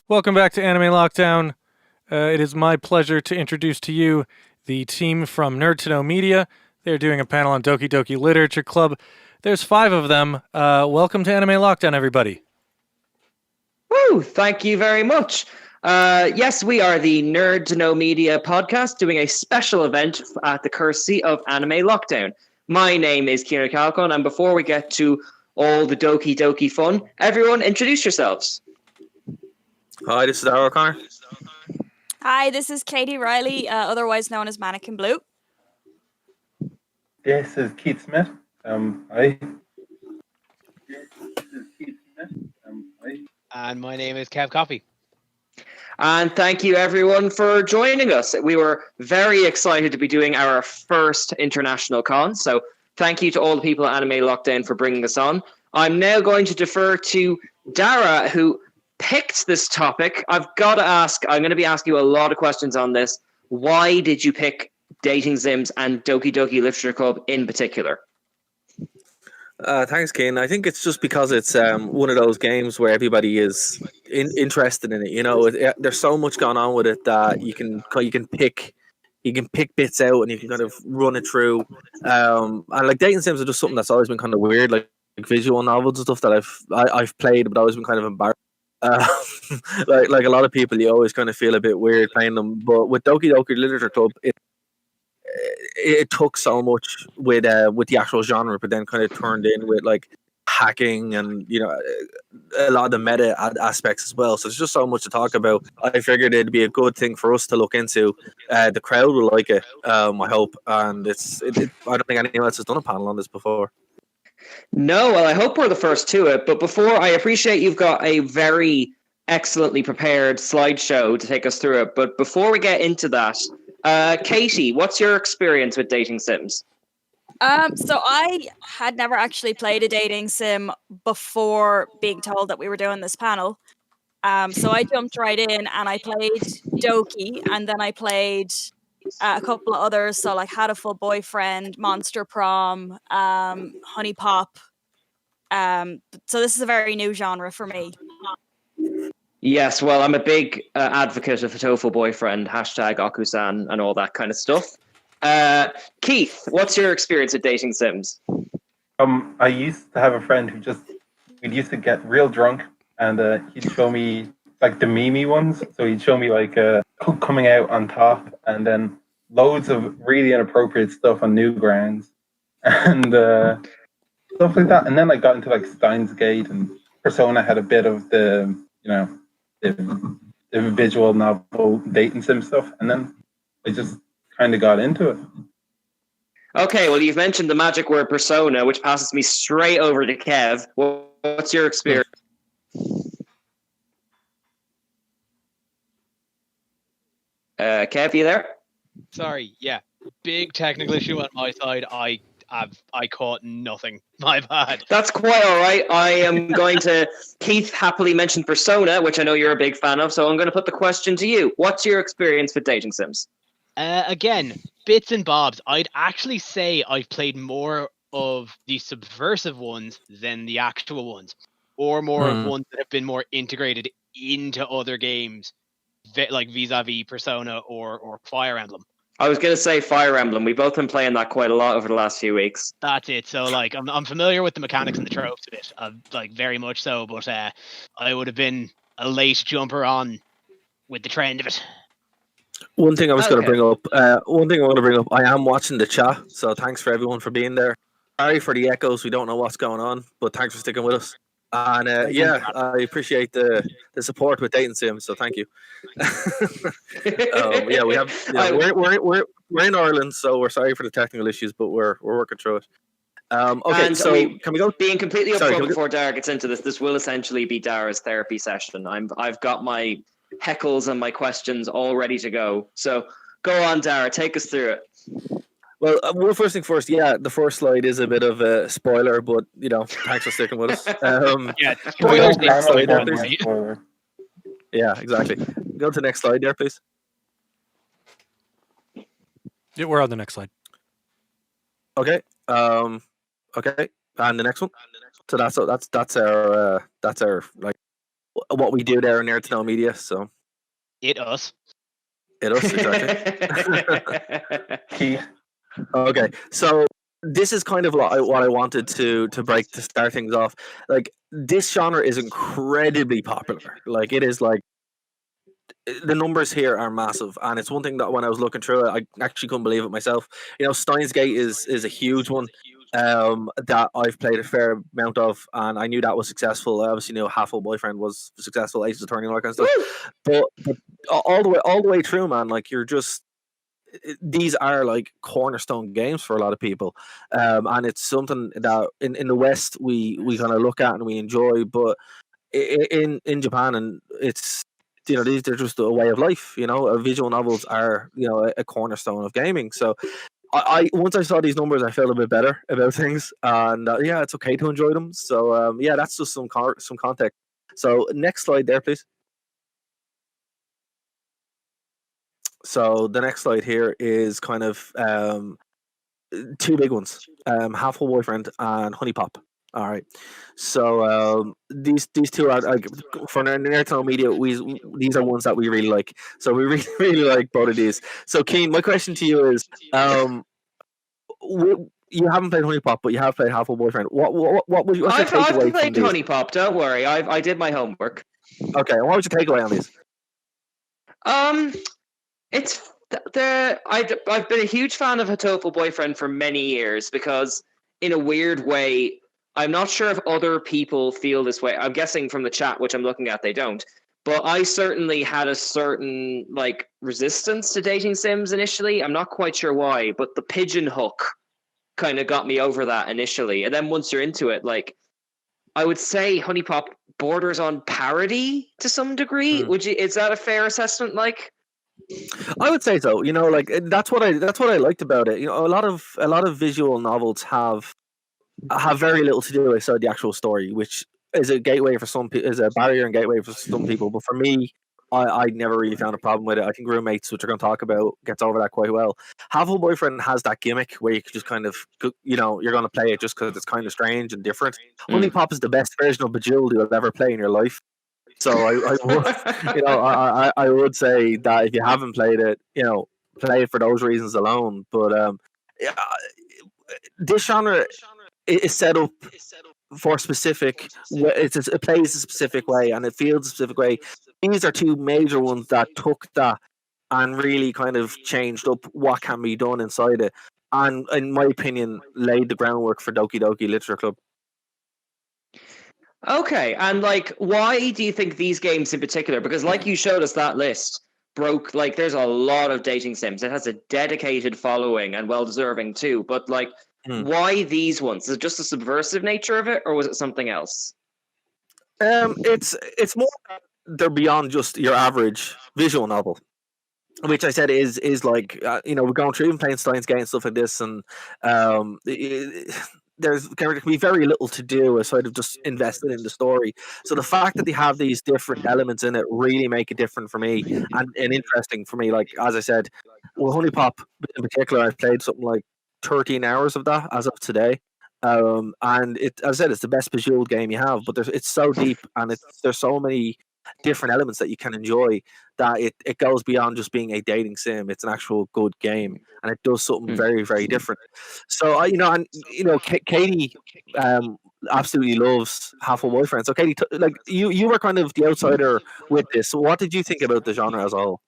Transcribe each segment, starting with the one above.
Welcome back to Anime Lockdown. It is my pleasure to introduce to you the team from Nerd-to-Know-Media. They're doing a panel on Doki Doki Literature Club. There's 5 of them. Welcome to Anime Lockdown, everybody. Woo! Thank you very much. Yes, we are the Nerd to Know Media podcast doing a special event at the courtesy of Anime Lockdown. My name is Kieran Calcon, and before we get to all the Doki Doki fun, everyone introduce yourselves. Hi, this is Darryl O'Connor. Hi, this is Katie Riley, otherwise known as Mannequin Blue. This is Keith Smith. Hi. And my name is Kev Coffey. And thank you, everyone, for joining us. We were very excited to be doing our first international con, so thank you to all the people at Anime Lockdown for bringing us on. I'm now going to defer to Dara, who picked this topic. I've got to ask, I'm going to be asking you a lot of questions on this. Why did you pick dating sims and Doki Doki Literature Club in particular? Thanks, Kane. I think it's just because it's one of those games where everybody is interested in it. You know, there's so much going on with it that you can pick bits out and you can kind of run it through. And like dating sims are just something that's always been kind of weird, like visual novels and stuff that I've played, but always been kind of embarrassed. Like a lot of people, you always kind of feel a bit weird playing them. But with Doki Doki Literature Club, it took so much with the actual genre, but then kind of turned in with like hacking and a lot of the meta aspects as well. So there's just so much to talk about. I figured it'd be a good thing for us to look into. The crowd will like it, I hope, and I don't think anyone else has done a panel on this before. No, well, I hope we're the first to it. But before, I appreciate you've got a very excellently prepared slideshow to take us through it. But before we get into that, Katie, what's your experience with dating sims? So I had never actually played a dating sim before being told that we were doing this panel. So I jumped right in and I played Doki, and then I played a couple of others. So like Had a Full Boyfriend, Monster Prom, Honey Pop. So this is a very new genre for me. Yes, well, I'm a big advocate of Hatoful Boyfriend, #Akusan, and all that kind of stuff. Keith, what's your experience with dating sims? I used to have a friend we'd used to get real drunk, and he'd show me like the Mimi ones. So he'd show me like coming out on top, and then loads of really inappropriate stuff on Newgrounds, and stuff like that. And then I got into like Steins Gate, and Persona had a bit of the visual novel dating sim stuff, and then I just kind of got into it. Okay, well, you've mentioned the magic word persona, which passes me straight over to Kev. What's your experience? Kev, you there? Sorry, yeah. Big technical issue on my side. I caught nothing. My bad. That's quite all right. I am going to... Keith happily mentioned Persona, which I know you're a big fan of, so I'm going to put the question to you. What's your experience with dating sims? Again, bits and bobs. I'd actually say I've played more of the subversive ones than the actual ones, or more of ones that have been more integrated into other games, like vis-a-vis Persona or Fire Emblem. I was going to say Fire Emblem. We've both been playing that quite a lot over the last few weeks. That's it. So, like, I'm familiar with the mechanics and the tropes of it, like, very much so, but I would have been a late jumper on with the trend of it. One thing I was going to bring up, I am watching the chat, so thanks for everyone for being there. Sorry for the echoes, we don't know what's going on, but thanks for sticking with us. And I appreciate the support with dating sim, so thank you. We have we're in Ireland, so we're sorry for the technical issues, but we're working through it. Okay, and so can we go? Being completely upfront before Dara gets into this, this will essentially be Dara's therapy session. I've got my heckles and my questions all ready to go. So go on, Dara, take us through it. Well, first thing first, the first slide is a bit of a spoiler, but thanks for sticking with us. Spoilers. Yeah, exactly. Go to the next slide there, please. Yeah, we're on the next slide. Okay. Okay, and the next one. So that's our like what we do there in Nerd to Know Media. So It us. it us exactly. Keith. Okay, so this is kind of what I wanted to break to start things off. Like this genre is incredibly popular. Like it is like the numbers here are massive, and it's one thing that when I was looking through it, I actually couldn't believe it myself. You know, Steins Gate is a huge one that I've played a fair amount of, and I knew that was successful. I obviously knew Half Full Boyfriend was successful, Ace Attorney, all that kind of stuff. But all the way through, man, like you're just these are like cornerstone games for a lot of people, and it's something that in the West we kind of look at and we enjoy, but in Japan, and it's they're just a way of life. Visual novels are a cornerstone of gaming. So I once I saw these numbers, I felt a bit better about things, and yeah, it's okay to enjoy them. So yeah, that's just some context. So next slide there, please. So the next slide here is kind of two big ones: Half Full Boyfriend and Honey Pop. All right. So these two are like for Nerd Media. These are ones that we really like. So we really really like both of these. So Keen, my question to you is, you haven't played Honey Pop, but you have played Half Full Boyfriend. What's your I've takeaway played from these? Honey Pop. Don't worry, I did my homework. Okay. And what was your takeaway on these? It's I've been a huge fan of Hatoful Boyfriend for many years because, in a weird way, I'm not sure if other people feel this way. I'm guessing from the chat, which I'm looking at, they don't. But I certainly had a certain like resistance to dating sims initially. I'm not quite sure why, but the pigeon hook kind of got me over that initially. And then once you're into it, like I would say Honey Pop borders on parody to some degree. Is that a fair assessment, like? I would say so. Like that's what I liked about it. A lot of visual novels have very little to do outside the actual story, which is a gateway for some people, is a barrier and gateway for some people. But for me, I never really found a problem with it. I think Roommates, which we're going to talk about, gets over that quite well. Half Full Boyfriend has that gimmick where you can just kind of, you're going to play it just because it's kind of strange and different. Honey Pop is the best version of Bejeweled you'll ever play in your life. So I would say that if you haven't played it, play it for those reasons alone. But yeah, this genre is set up for specific. It plays a specific way and it feels a specific way. These are two major ones that took that and really kind of changed up what can be done inside it. And in my opinion, laid the groundwork for Doki Doki Literature Club. Okay, and like, why do you think these games in particular? Because like you showed us that list, broke, like there's a lot of dating sims. It has a dedicated following and well-deserving too. But like, why these ones? Is it just the subversive nature of it, or was it something else? It's more they're beyond just your average visual novel, which I said is like we're going through even playing Steins Gate and stuff like this, and there can be very little to do aside of just investing in the story. So the fact that they have these different elements in it really make it different for me and interesting for me. Like as I said, with Honey Pop in particular, I've played something like 13 hours of that as of today. And as I said, it's the best Bejeweled game you have, but it's so deep and there's so many different elements that you can enjoy that it goes beyond just being a dating sim. It's an actual good game and it does something very, very different. So Katie absolutely loves Half Full Boyfriend. So Katie, like you were kind of the outsider with this. So what did you think about the genre as a whole?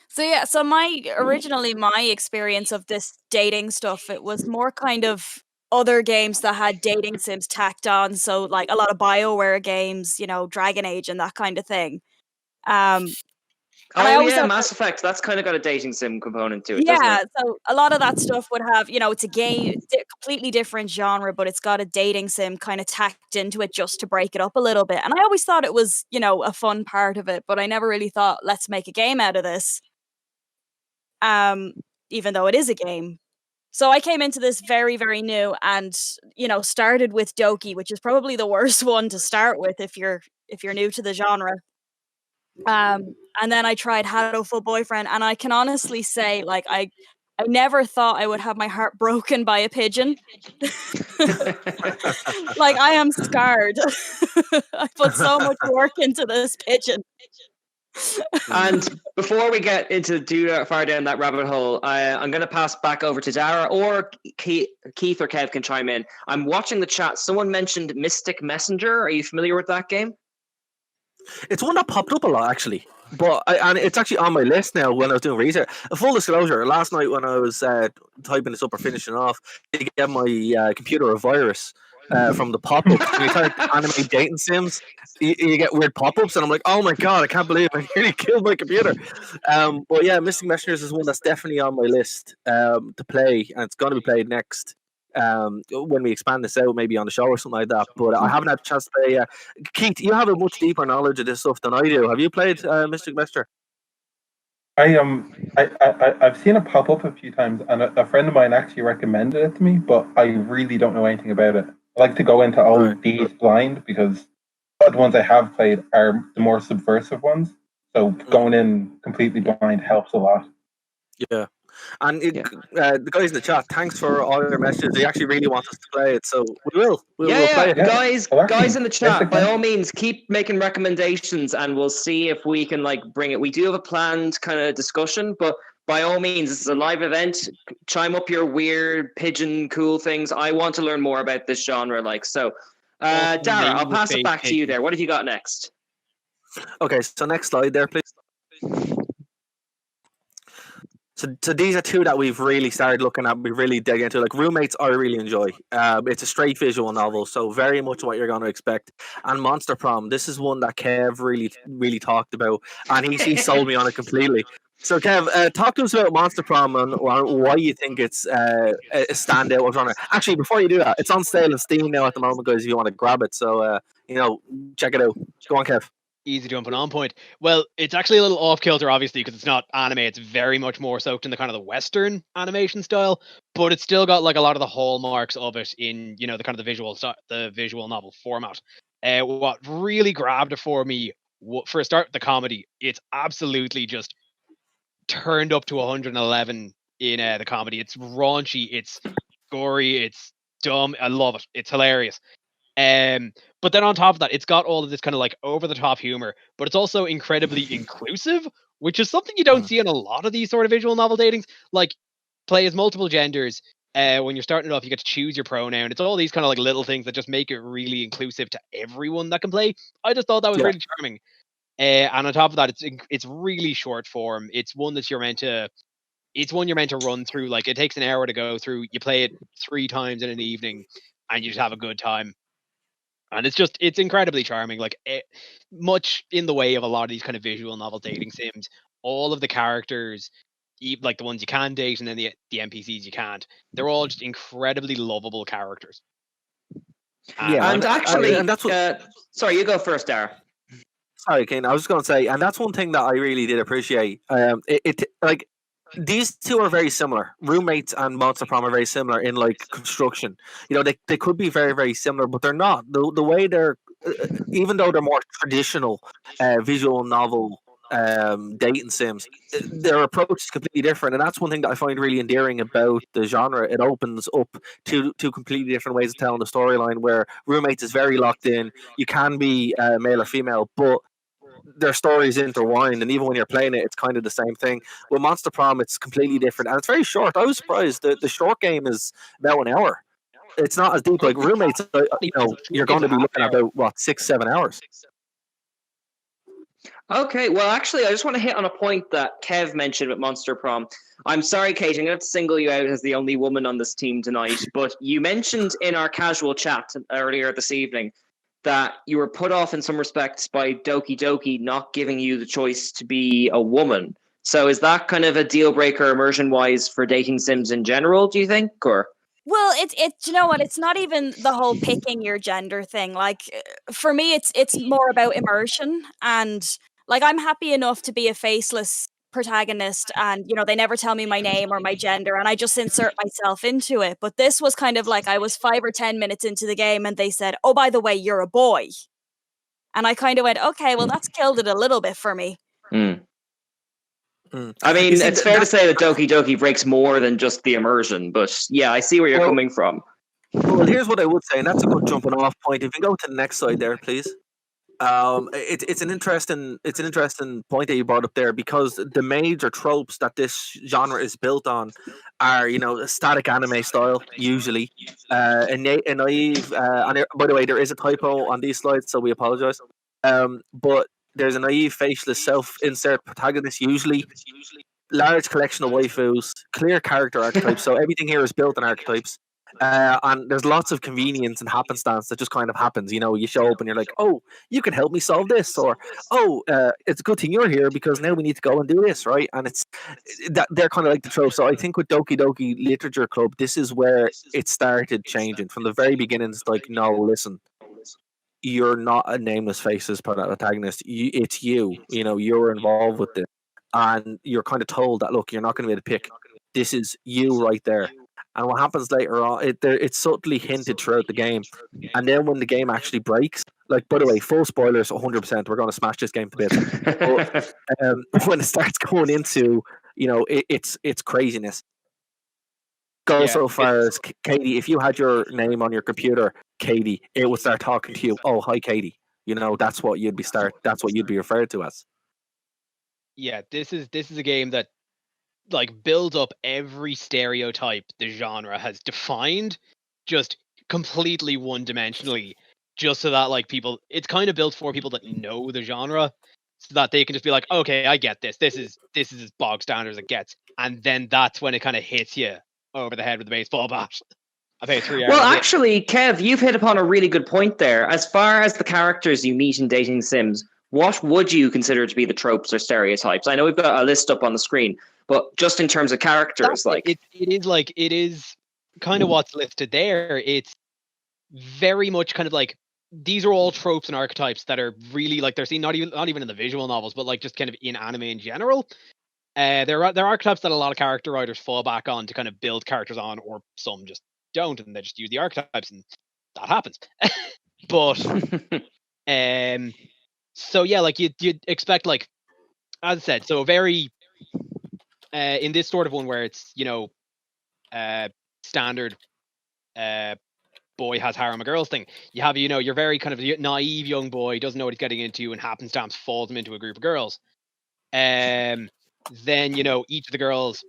So yeah, so my experience of this dating stuff, it was more kind of other games that had dating sims tacked on. So like a lot of BioWare games, Dragon Age and that kind of thing. Mass Effect. That's kind of got a dating sim component to it, doesn't it? So a lot of that stuff would have, it's a game, completely different genre, but it's got a dating sim kind of tacked into it just to break it up a little bit. And I always thought it was, a fun part of it, but I never really thought, let's make a game out of this. Even though it is a game. So I came into this very, very new and, started with Doki, which is probably the worst one to start with if you're new to the genre. And then I tried Hatoful Boyfriend, and I can honestly say, like, I I never thought I would have my heart broken by a pigeon. Like, I am scarred. I put so much work into this pigeon. And before we get into too far down that rabbit hole, I'm going to pass back over to Dara, or Keith or Kev can chime in. I'm watching the chat. Someone mentioned Mystic Messenger. Are you familiar with that game? It's one that popped up a lot, actually. But and it's actually on my list now when I was doing research. Full disclosure, last night when I was typing this up or finishing off, to get my computer a virus from the pop-ups. When you type anime dating sims, you get weird pop-ups, and I'm like, oh my god, I can't believe I nearly killed my computer. But yeah, Mystic Messengers is one that's definitely on my list to play, and it's going to be played next. When we expand this out, maybe on the show or something like that. But I haven't had a chance to play. Keith, you have a much deeper knowledge of this stuff than I do. Have you played Mystic Messenger? I've seen it pop up a few times, and a friend of mine actually recommended it to me, but I really don't know anything about it. I like to go into all these blind because the ones I have played are the more subversive ones. So going in completely blind helps a lot. Yeah. And the guys in the chat, thanks for all your messages. They actually really want us to play it, so we'll play it. Guys in the chat, by all means, keep making recommendations, and we'll see if we can bring it. We do have a planned kind of discussion, but by all means, this is a live event. Chime up your weird pigeon cool things. I want to learn more about this genre. Dara, I'll pass it back to you there. What have you got next? Okay, so next slide there, please. So these are two that we've really started looking at. We really dig into. Like Roommates, I really enjoy. It's a straight visual novel, so very much what you're going to expect. And Monster Prom, this is one that Kev really talked about, and he sold me on it completely. So Kev, talk to us about Monster Prom and why you think it's a standout genre. Actually, before you do that, it's on sale in Steam now at the moment, guys. If you want to grab it, so check it out. Go on, Kev. Easy jumping on point. Well, it's actually a little off kilter, obviously, because it's not anime. It's very much more soaked in the kind of the Western animation style, but it's still got a lot of the hallmarks of it in the kind of the visual novel format. What really grabbed it for me, for a start, the comedy. It's absolutely just turned up to 111 in the comedy. It's raunchy, it's gory, it's dumb. I love it. It's hilarious. But then on top of that, it's got all of this kind of over the top humor, but it's also incredibly inclusive, which is something you don't see in a lot of these sort of visual novel datings. Play as multiple genders. When you're starting it off, you get to choose your pronoun. It's all these kind of little things that just make it really inclusive to everyone that can play. I just thought that was really charming. And on top of that, it's really short form. It's one that you're meant to run through. It takes an hour to go through. You play it 3 times in an evening, and you just have a good time. And it's incredibly charming, much in the way of a lot of these kind of visual novel dating sims. All of the characters, the ones you can date and then the NPCs you can't, they're all just incredibly lovable characters. And that's what... sorry, you go first, Dara. Sorry, Kane. I was just going to say, and that's one thing that I really did appreciate. These two are very similar. Roommates and Monster Prom are very similar in construction. They could be very, very similar, but they're not. The way they're, even though they're more traditional visual novel dating sims, their approach is completely different, and that's one thing that I find really endearing about the genre. It opens up to completely different ways of telling the storyline. Where Roommates is very locked in. You can be male or female, but their stories intertwined, and even when you're playing it, it's kind of the same thing. With Monster Prom, it's completely different, and it's very short. I was surprised. The short game is about an hour. It's not as deep like Roommates. You're going to be looking at about 6-7 hours. Okay, well, actually, I just want to hit on a point that Kev mentioned with Monster Prom. I'm sorry, Kate, I'm going to single you out as the only woman on this team tonight, but you mentioned in our casual chat earlier this evening that you were put off in some respects by Doki Doki not giving you the choice to be a woman. So is that kind of a deal breaker immersion-wise for dating sims in general, do you think? Or... Well, you know what? It's not even the whole picking your gender thing. For me, it's more about immersion, and I'm happy enough to be a faceless protagonist, and they never tell me my name or my gender, and I just insert myself into it. But this was kind of I was 5 or 10 minutes into the game, and they said, "Oh, by the way, you're a boy," and I kind of went, "Okay, well, that's killed it a little bit for me." I mean, You see, it's fair to say that Doki Doki breaks more than just the immersion, but yeah, I see where you're coming from. Well, here's what I would say, and that's a good jumping off point. If you go to the next slide there, please. It's an interesting point that you brought up there, because the major tropes that this genre is built on are, static anime style usually, a naive. By the way, there is a typo on these slides, so we apologize. But there's a naive faceless self-insert protagonist usually. Large collection of waifus, clear character archetypes. So everything here is built on archetypes. And there's lots of convenience and happenstance that just kind of happens. You show up and you're like, oh, you can help me solve this, or oh, it's a good thing you're here because now we need to go and do this, right? And it's that they're kind of like the trope. So I think with Doki Doki Literature Club, this is where it started changing from the very beginning. It's like, no, listen, you're not a nameless faces protagonist. It's you. You're involved with it, and you're kind of told that, look, you're not going to be able to pick. This is you right there. And what happens later on, it's subtly hinted throughout the game. And then when the game actually breaks, like, by the way, full spoilers, 100%, we're going to smash this game to bits. But when it starts going into, it's craziness. Go so far as, Katie, if you had your name on your computer, Katie, it would start talking to you. Oh, hi, Katie. That's what you'd be referred to as. Yeah, this is a game that builds up every stereotype the genre has defined, just completely one-dimensionally, just so that people, it's kind of built for people that know the genre, so that they can just be like, okay, I get this. This is as bog standard as it gets, and then that's when it kind of hits you over the head with the baseball bat. About 3 hours. Well, actually, Kev, you've hit upon a really good point there. As far as the characters you meet in dating sims, what would you consider to be the tropes or stereotypes? I know we've got a list up on the screen, but just in terms of characters, it is kind of what's listed there. It's very much kind of these are all tropes and archetypes that are really they're seen not even in the visual novels, but just kind of in anime in general. There are archetypes that a lot of character writers fall back on to kind of build characters on, or some just don't, and they just use the archetypes, and that happens. But so yeah, you'd expect, as I said, so very in this sort of one where it's standard boy has harem a girls thing. You have you're very kind of naive young boy, doesn't know what he's getting into, and happenstance falls him into a group of girls. Then each of the girls,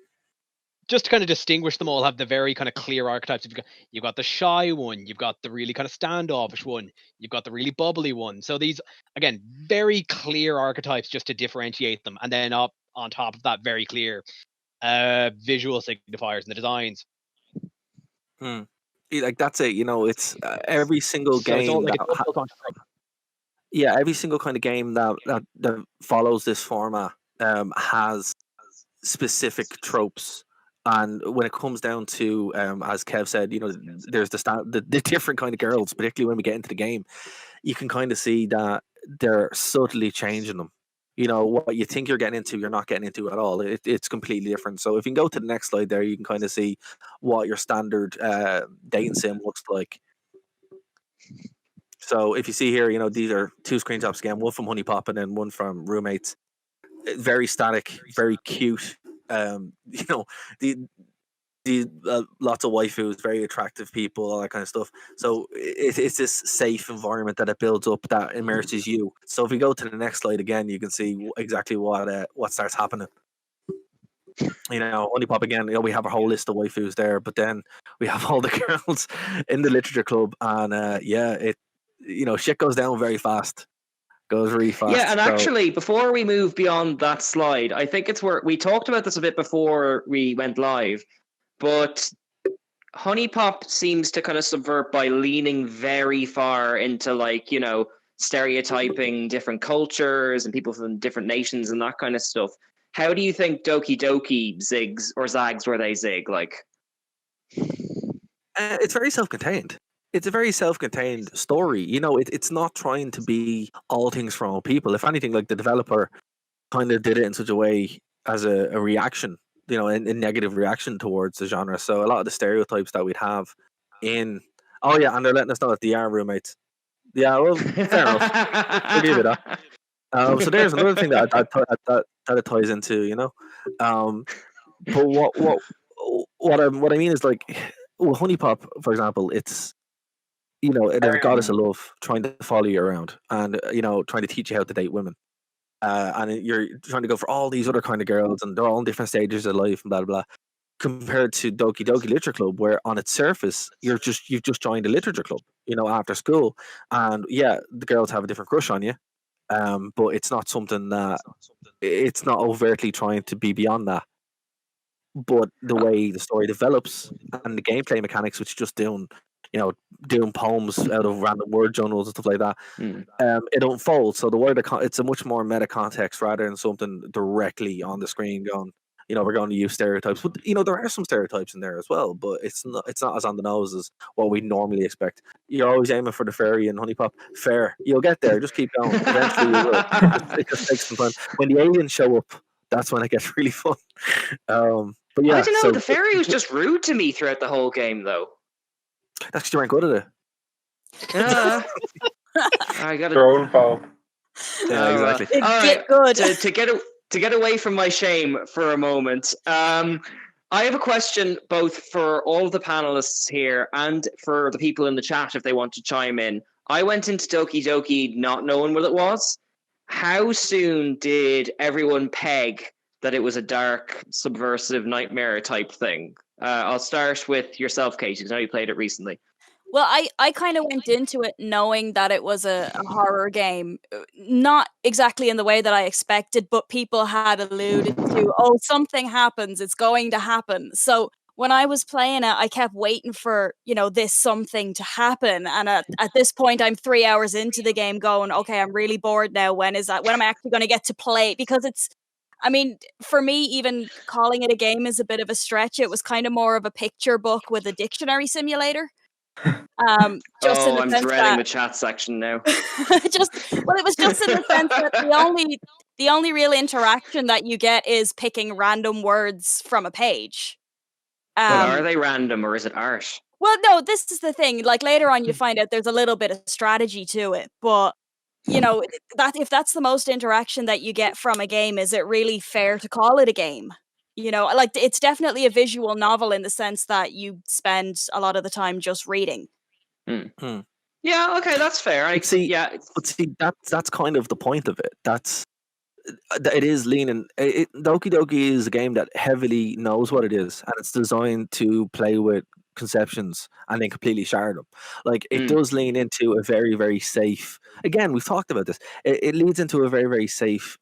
just to kind of distinguish them all, have the very kind of clear archetypes. You've got the shy one, you've got the really kind of standoffish one, you've got the really bubbly one. So these, again, very clear archetypes just to differentiate them. And then up on top of that, very clear visual signifiers in the designs. That's it. It's every single game. Every single kind of game that follows this format has specific tropes. And when it comes down to, as Kev said, there's the different kind of girls, particularly when we get into the game, you can kind of see that they're subtly changing them. What you think you're getting into, you're not getting into at all. It's completely different. So if you can go to the next slide there, you can kind of see what your standard dating sim looks like. So if you see here, these are two screenshots again, one from Honey Pop and then one from Roommates. Very static, very cute. Lots of waifus, very attractive people, all that kind of stuff. So it's this safe environment that it builds up that immerses you. So if we go to the next slide again, you can see exactly what starts happening. Honey Pop again. We have a whole list of waifus there, but then we have all the girls in the literature club, and shit goes down very fast. Goes really fast. Yeah, and actually, before we move beyond that slide, I think it's where we talked about this a bit before we went live, but Honey Pop seems to kind of subvert by leaning very far into stereotyping different cultures and people from different nations and that kind of stuff. How do you think Doki Doki zigs or zags where they zig? It's very self-contained. It's a very self-contained story. It's not trying to be all things for all people. If anything, the developer kind of did it in such a way as a reaction, a negative reaction towards the genre. So a lot of the stereotypes that we'd have in... Oh, yeah, and they're letting us know that they are roommates. Yeah, well, fair enough. We'll give it that. So there's another thing that it ties into, you know. Um, but what I mean is like, with Honey Pop, for example, it's there's a goddess of love trying to follow you around and trying to teach you how to date women. And you're trying to go for all these other kind of girls, and they're all in different stages of life and blah blah blah. Compared to Doki Doki Literature Club, where on its surface you've just joined a literature club, after school, and yeah, the girls have a different crush on you, but it's not something that it's not overtly trying to be beyond that. But the way the story develops and the gameplay mechanics, which is just doing poems out of random word journals and stuff like that, it unfolds. So it's a much more meta context rather than something directly on the screen going. We're going to use stereotypes, but there are some stereotypes in there as well. But it's not as on the nose as what we normally expect. You're always aiming for the fairy and Honey Pop. Fair, you'll get there. Just keep going. Eventually, you will. It just takes some time. When the aliens show up, that's when it gets really fun. But yeah, I don't know. The fairy was just rude to me throughout the whole game, though. That's because you weren't good at it. I got Your own fault. Yeah, exactly. All right, good. to get away from my shame for a moment, I have a question both for all of the panelists here and for the people in the chat if they want to chime in. I went into Doki Doki not knowing what it was. How soon did everyone peg that it was a dark, subversive nightmare type thing? I'll start with yourself, Katie, because I know you played it recently. Well, I kind of went into it knowing that it was a horror game, not exactly in the way that I expected, but people had alluded to, oh, something happens, it's going to happen. So when I was playing it, I kept waiting for, this something to happen. And at this point, I'm 3 hours into the game going, okay, I'm really bored now. When am I actually going to get to play? Because for me, even calling it a game is a bit of a stretch. It was kind of more of a picture book with a dictionary simulator. Just in the I'm sense dreading that the chat section now. it was just in the sense that the only real interaction that you get is picking random words from a page. But are they random or is it art? Well, no, this is the thing. Like later on, you find out there's a little bit of strategy to it, but that if that's the most interaction that you get from a game, is it really fair to call it a game? Like it's definitely a visual novel in the sense that you spend a lot of the time just reading. Yeah, okay, that's fair. That's kind of the point of it. It is leaning. Doki Doki is a game that heavily knows what it is, and it's designed to play with conceptions and then completely shard them. Like it does lean into a very, very safe. Again, we've talked about this. It leads into a very, very safe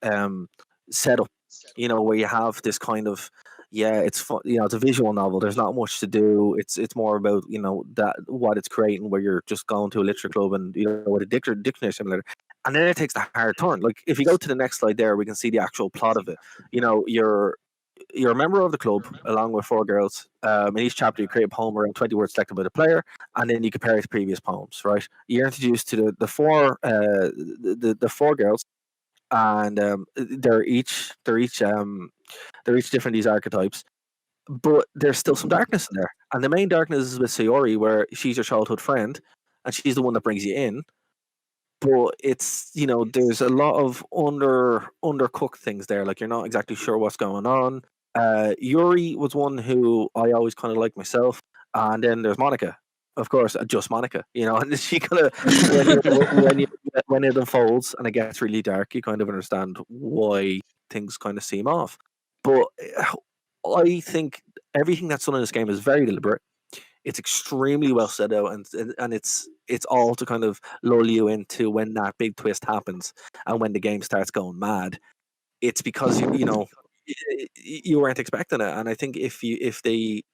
setup. Where you have this kind of it's fun. It's a visual novel. There's not much to do. It's more about that what it's creating, where you're just going to a literature club and with a dictionary simulator. And then it takes the hard turn. Like if you go to the next slide there, we can see the actual plot of it. You're a member of the club along with 4 girls. In each chapter, you create a poem around 20 words selected by the player, and then you compare it to previous poems. Right? You're introduced to the 4 the 4 girls, and they're each different, these archetypes. But there's still some darkness in there, and the main darkness is with Sayori, where she's your childhood friend, and she's the one that brings you in. But it's there's a lot of undercooked things there. Like you're not exactly sure what's going on. Yuri was one who I always kind of liked myself, and then there's Monica, of course, just Monica. And she kind of when it unfolds and it gets really dark, you kind of understand why things kind of seem off. But I think everything that's done in this game is very deliberate. It's extremely well set out, and it's all to kind of lull you into when that big twist happens and when the game starts going mad. It's because you weren't expecting it, and I think if they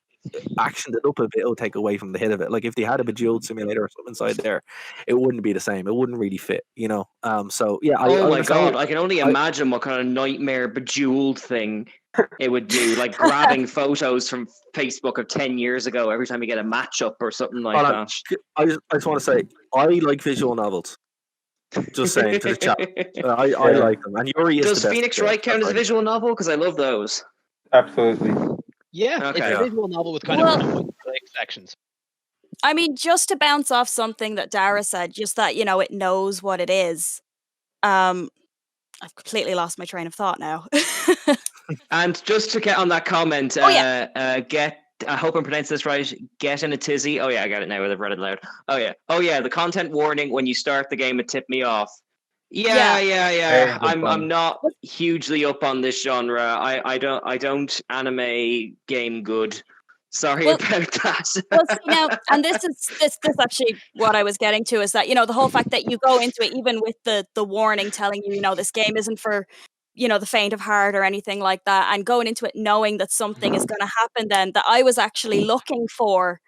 actioned it up a bit, it'll take away from the hit of it. Like if they had a Bejeweled simulator or something inside there, it wouldn't be the same. It wouldn't really fit, So yeah. My god, I can only imagine what kind of nightmare Bejeweled thing it would do, like grabbing photos from Facebook of 10 years ago every time you get a matchup or something like that. I just want to say, I like visual novels. Just saying to the chat. I like them. And Yuri is Does Phoenix Wright count as a visual novel? Because I love those. Absolutely. Yeah, okay. It's a visual novel with kind of sections. Just to bounce off something that Dara said, just that, it knows what it is. I've completely lost my train of thought now. And just to get on that comment, yeah. I hope I'm pronouncing this right. Get in a tizzy. Oh yeah, I got it now. I've read it loud. Oh yeah. The content warning when you start the game, it tipped me off. Yeah. Very good I'm point. not hugely up on this genre. I don't anime game good. Sorry Well- about that. Well, see now, and this actually what I was getting to is that, you know, the whole fact that you go into it even with the warning telling you, you know, this game isn't for, you know, the faint of heart or anything like that, and going into it knowing that something is going to happen, then that I was actually looking for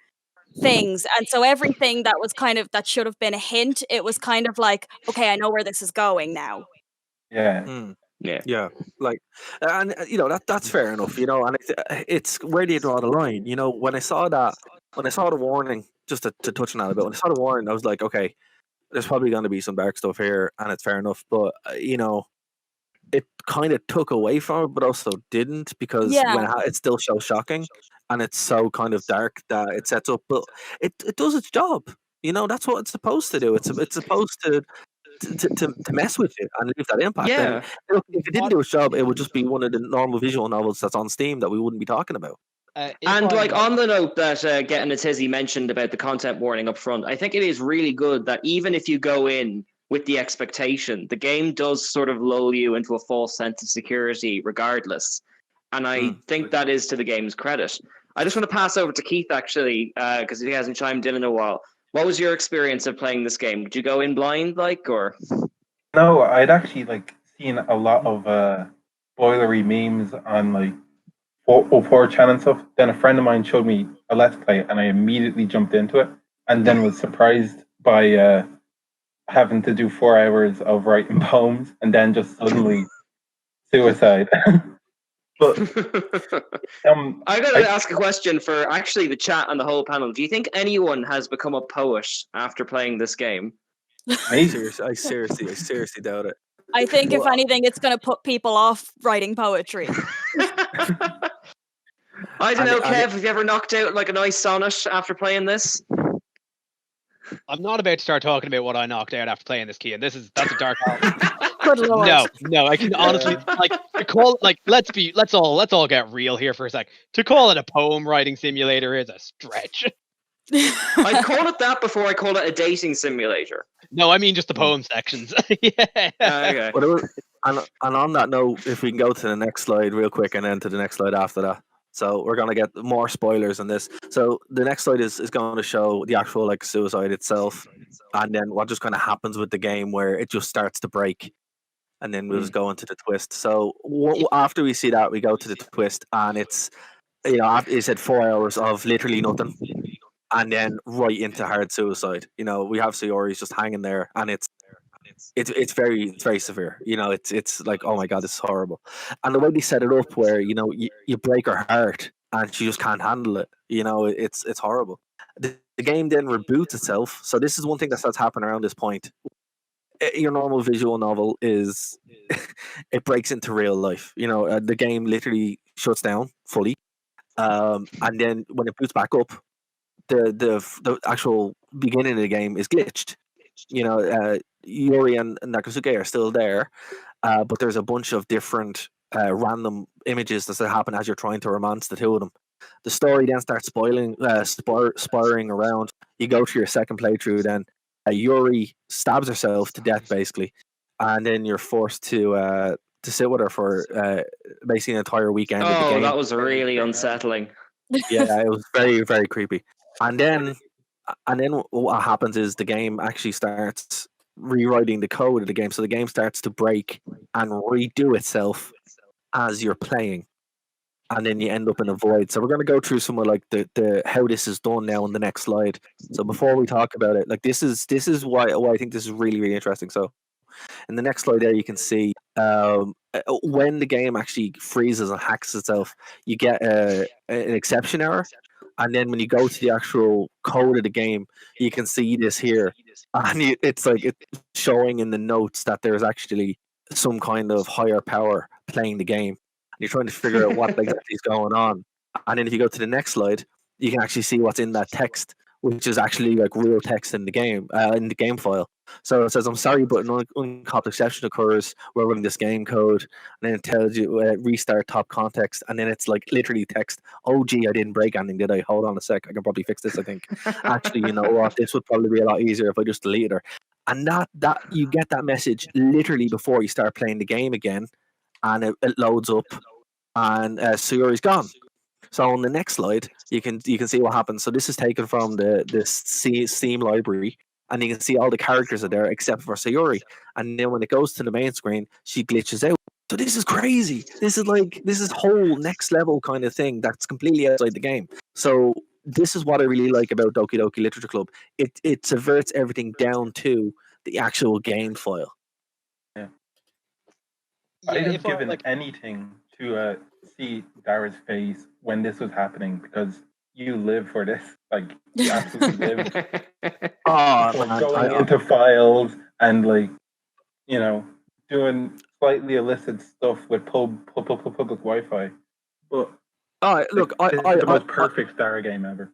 things, and so everything that was kind of that should have been a hint, it was kind of like, okay, I know where this is going now. Yeah. Yeah. Yeah, like, and you know that's fair enough, you know, and it's where do you draw the line? You know, when I saw the warning, just to touch on that a bit, when I saw the warning, I was like, okay, there's probably going to be some dark stuff here, and it's fair enough, but you know, it kind of took away from it, but also didn't because Yeah. when it's still so shocking and it's so kind of dark that it sets up, but it does its job. You know, that's what it's supposed to do. It's supposed to mess with you and leave that impact. Yeah. And look, if it didn't do its job, it would just be one of the normal visual novels that's on Steam that we wouldn't be talking about. And like on the note that Getting a Tizzy mentioned about the content warning up front, I think it is really good that even if you go in with the expectation, the game does sort of lull you into a false sense of security regardless. And I think that is to the game's credit. I just want to pass over to Keith actually, because he hasn't chimed in a while. What was your experience of playing this game? Did you go in blind, like, or? No, I'd actually like seen a lot of spoilery memes on like 4chan and stuff. Then a friend of mine showed me a Let's Play, and I immediately jumped into it, and then was surprised by having to do 4 hours of writing poems, and then just suddenly suicide. But I gotta ask a question for actually the chat and the whole panel. Do you think anyone has become a poet after playing this game? I seriously doubt it. I think if anything, it's going to put people off writing poetry. I don't know, Kev. Have you ever knocked out like a nice sonnet after playing this? I'm not about to start talking about what I knocked out after playing this, Kean. That's a dark album. Good lord. No, I can honestly to call like let's all get real here for a sec. To call it a poem writing simulator is a stretch. I'd call it that before I call it a dating simulator. No, I mean just the poem sections. Yeah. Okay. And on that note, if we can go to the next slide real quick and then to the next slide after that. So we're going to get more spoilers on this. So the next slide is going to show the actual like suicide itself, and then what just kind of happens with the game where it just starts to break, and then we'll just go into the twist. So after we see that, we go to the twist, and it's, you know, after, it said 4 hours of literally nothing, and then right into hard suicide. You know, we have Sayori's just hanging there, and it's very severe. You know, it's like, oh my god, this is horrible. And the way they set it up, where you know you break her heart and she just can't handle it. You know, it's horrible. The game then reboots itself. So this is one thing that starts happening around this point. Your normal visual novel is it breaks into real life. You know, the game literally shuts down fully, and then when it boots back up, the actual beginning of the game is glitched. You know, Yuri and Nakasuke are still there, but there's a bunch of different random images that happen as you're trying to romance the two of them. The story then starts spiraling around. You go to your second playthrough, then Yuri stabs herself to death, basically, and then you're forced to sit with her for basically an entire weekend of the game. That was really unsettling. Yeah, it was very, very creepy. And then what happens is the game actually starts rewriting the code of the game, so the game starts to break and redo itself as you're playing, and then you end up in a void. So we're going to go through some of like the how this is done now on the next slide. So before we talk about it, like this is why I think this is really, really interesting. So in the next slide there, you can see when the game actually freezes and hacks itself, you get an exception error. And then when you go to the actual code of the game, you can see this here. And it's like it's showing in the notes that there's actually some kind of higher power playing the game. And you're trying to figure out what exactly is going on. And then if you go to the next slide, you can actually see what's in that text, which is actually like real text in the game file. So it says, "I'm sorry, but an uncapped exception occurs. We're running this game code," and then it tells you restart top context, and then it's like literally text. "Oh gee, I didn't break anything, did I? Hold on a sec, I can probably fix this. I think actually, you know what? This would probably be a lot easier if I just deleted her." And that you get that message literally before you start playing the game again, and it loads up, and Sayori's gone. So on the next slide, you can see what happens. So this is taken from the Steam library, and you can see all the characters are there except for Sayori. And then when it goes to the main screen, she glitches out. So this is crazy. This is whole next level kind of thing that's completely outside the game. So this is what I really like about Doki Doki Literature Club. It subverts everything down to the actual game file. Yeah. Yeah, I'd have if I, given like, anything to see Dara's face when this was happening, because you live for this. Like, you absolutely live Oh for man, going into files and, like, you know, doing slightly illicit stuff with public Wi-Fi. But look, this is the most perfect Dara game ever.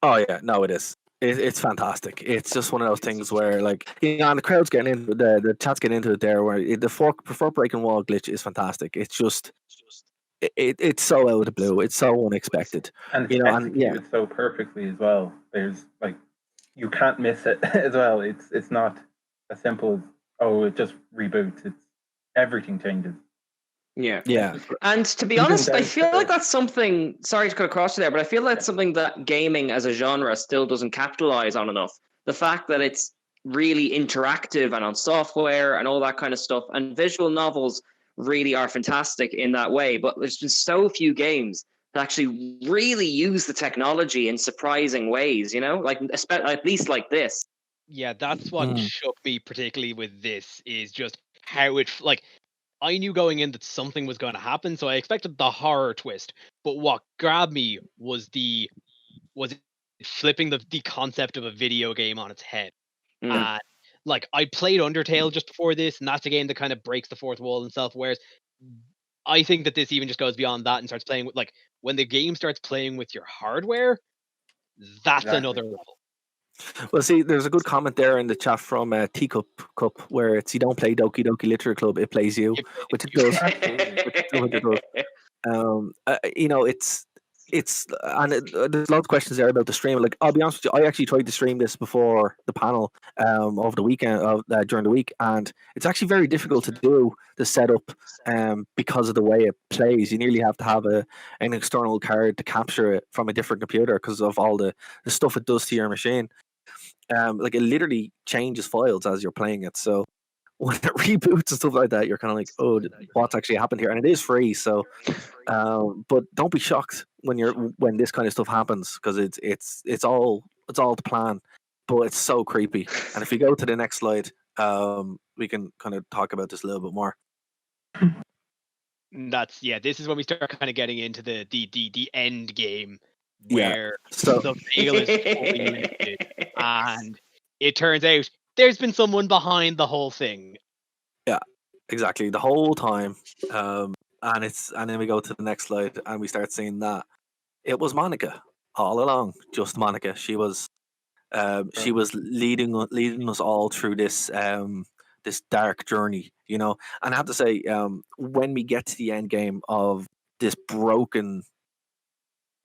Oh yeah, no, it is. It's fantastic. It's just one of those things where, like, you know, and the crowd's getting into the chat's getting into it there. Where the fork breaking wall glitch is fantastic. It's just, it's so out of the blue. It's so unexpected. And it's You know, and executed so perfectly as well. There's, like, you can't miss it as well. It's not as simple as, oh, it just reboots. It's everything changes. yeah, And to be Even honest, I down feel to- like that's something. Sorry to cut across you there, but I feel that's something that gaming as a genre still doesn't capitalize on enough. The fact that it's really interactive and on software and all that kind of stuff, and visual novels really are fantastic in that way. But there's been so few games that actually really use the technology in surprising ways. You know, like at least like this. Yeah, that's what shook me particularly with this, is just how like, I knew going in that something was going to happen, so I expected the horror twist. But what grabbed me was flipping the concept of a video game on its head. And like, I played Undertale just before this, and that's a game that kind of breaks the fourth wall and self. Whereas I think that this even just goes beyond that and starts playing with, like, when the game starts playing with your hardware, that's another level. Well, see, there's a good comment there in the chat from Teacup Cup where it's, you don't play Doki Doki Literature Club, it plays you, which it does. Which it does. You know, it's and there's lots of questions there about the stream. Like, I'll be honest with you, I actually tried to stream this before the panel over the weekend, during the week, and it's actually very difficult to do the setup because of the way it plays. You nearly have to have an external card to capture it from a different computer because of all the stuff it does to your machine. Like, it literally changes files as you're playing it. So when it reboots and stuff like that, you're kind of like, oh, what's actually happened here? And it is free, so but don't be shocked when this kind of stuff happens, because it's all the plan, but it's so creepy. And if we go to the next slide, we can kind of talk about this a little bit more. This is when we start kind of getting into the end game, Yeah, where so the veil is fully lifted, and it turns out there's been someone behind the whole thing. exactly, the whole time, and then we go to the next slide and we start seeing that it was Monica all along, just Monica. She was leading us all through this this dark journey, you know. And I have to say, when we get to the end game of this broken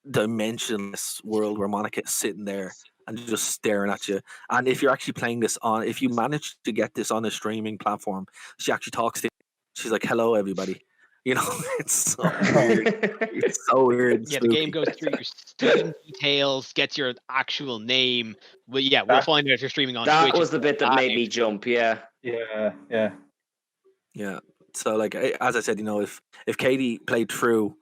dimensionless world where Monica is sitting there and just staring at you, and if you're actually playing this if you manage to get this on a streaming platform, she actually talks to you. She's like, "Hello, everybody." You know, it's so weird. It's so weird. And Yeah, the game goes through your Steam details, gets your actual name. Well, yeah, we'll find out if you're streaming on Twitch. That was the bit that made me jump. Yeah. So, like, as I said, you know, if Katie played through,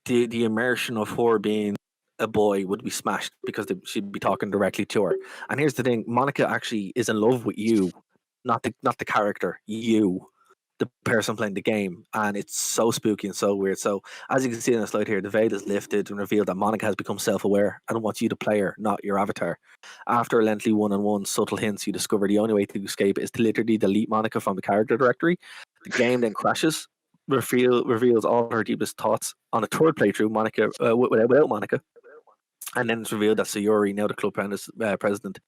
the immersion of her being a boy would be smashed because she'd be talking directly to her. And here's the thing: Monica actually is in love with you, not the character, you, the person playing the game, and it's so spooky and so weird. So, as you can see in the slide here, the veil is lifted and revealed that Monica has become self-aware and wants you to play her, not your avatar. After a lengthy one-on-one subtle hints, you discover the only way to escape is to literally delete Monica from the character directory. The game then crashes, reveals all her deepest thoughts. On a third playthrough, Monica without Monica, And then it's revealed that Sayuri, now the club president,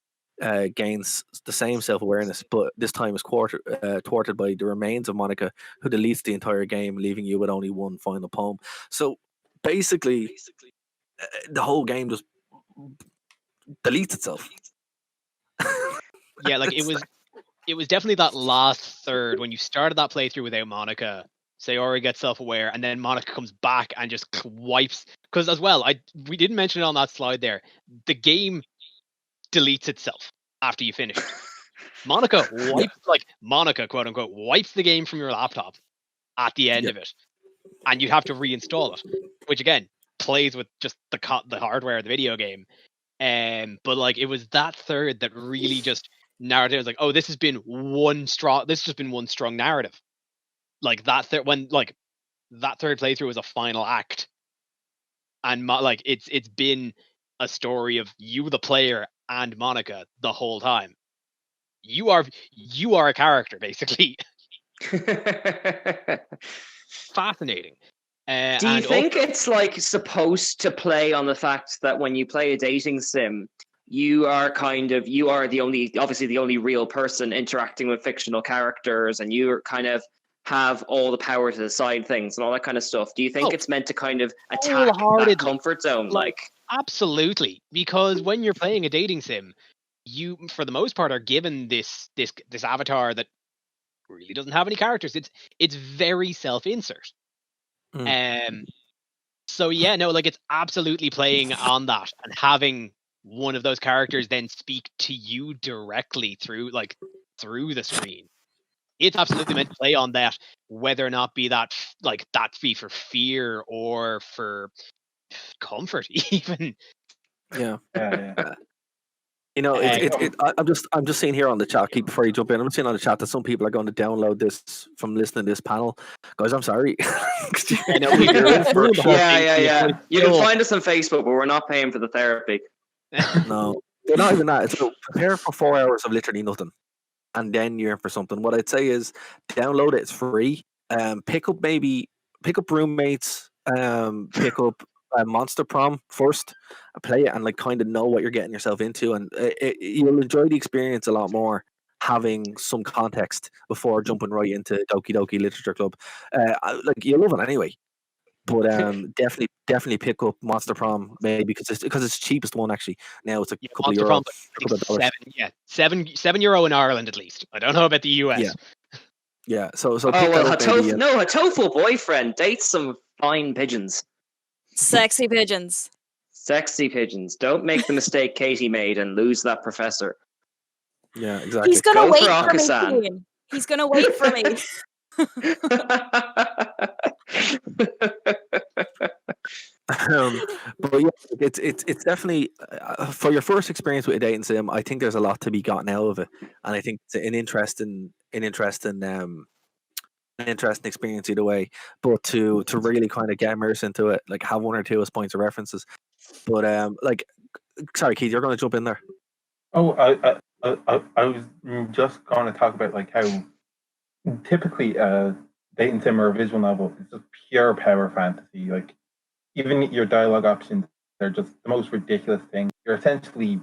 gains the same self-awareness, but this time is thwarted by the remains of Monica, who deletes the entire game, leaving you with only one final poem. So basically, the whole game just deletes itself. Yeah, like it was definitely that last third when you started that playthrough without Monica. Sayori gets self-aware, and then Monica comes back and just wipes. Because as well, we didn't mention it on that slide there. The game deletes itself after you finish it. Monica Monica, quote unquote, wipes the game from your laptop at the end of it, and you have to reinstall it, which again plays with just the hardware of the video game. But like it was that third that really just narrative was like, oh, this has just been one strong narrative. Like that third playthrough was a final act, and like it's been a story of you, the player, and Monica the whole time. You are a character, basically. Fascinating. Do you think it's like supposed to play on the fact that when you play a dating sim, you are the only real person interacting with fictional characters, and you kind of have all the power to decide things and all that kind of stuff? Do you think it's meant to kind of attack that comfort zone? Like absolutely, because when you're playing a dating sim, you, for the most part, are given this avatar that really doesn't have any characters. It's very self-insert. So yeah, no, like it's absolutely playing on that and having one of those characters then speak to you directly through the screen. It's absolutely meant to play on that, whether or not be that be for fear or for comfort, even. Yeah. Yeah. You know, I'm just seeing here on the chat. Before you jump in, I'm seeing on the chat that some people are going to download this from listening to this panel. Guys, I'm sorry. Yeah. You can find us on Facebook, but we're not paying for the therapy. No, they're not even that. It's prepare for 4 hours of literally nothing, and then you're in for something. What I'd say is download it. It's free. Pick up roommates. Pick up Monster Prom first, play it, and like kind of know what you're getting yourself into, and you'll enjoy the experience a lot more having some context before jumping right into Doki Doki Literature Club. Like you'll love it anyway, but definitely pick up Monster Prom maybe because it's the cheapest one actually. Now it's a couple Monster of Prom, euros. €7 in Ireland at least. I don't know about the US. Yeah. So Hatofu boyfriend dates some fine pigeons. Sexy pigeons. Sexy pigeons. Don't make the mistake Katie made and lose that professor. Yeah, exactly. He's gonna Go wait for for me. Akasan. Ian. He's gonna wait for me. But yeah, it's definitely for your first experience with a dating sim. I think there's a lot to be gotten out of it, and I think it's an interesting experience either way. But to really kind of get immersed into it, like have one or two as points of references. But sorry, Keith, you're going to jump in there. Oh, I was just going to talk about like how typically dating sim or a visual novel is just pure power fantasy. Like even your dialogue options are just the most ridiculous thing. You're essentially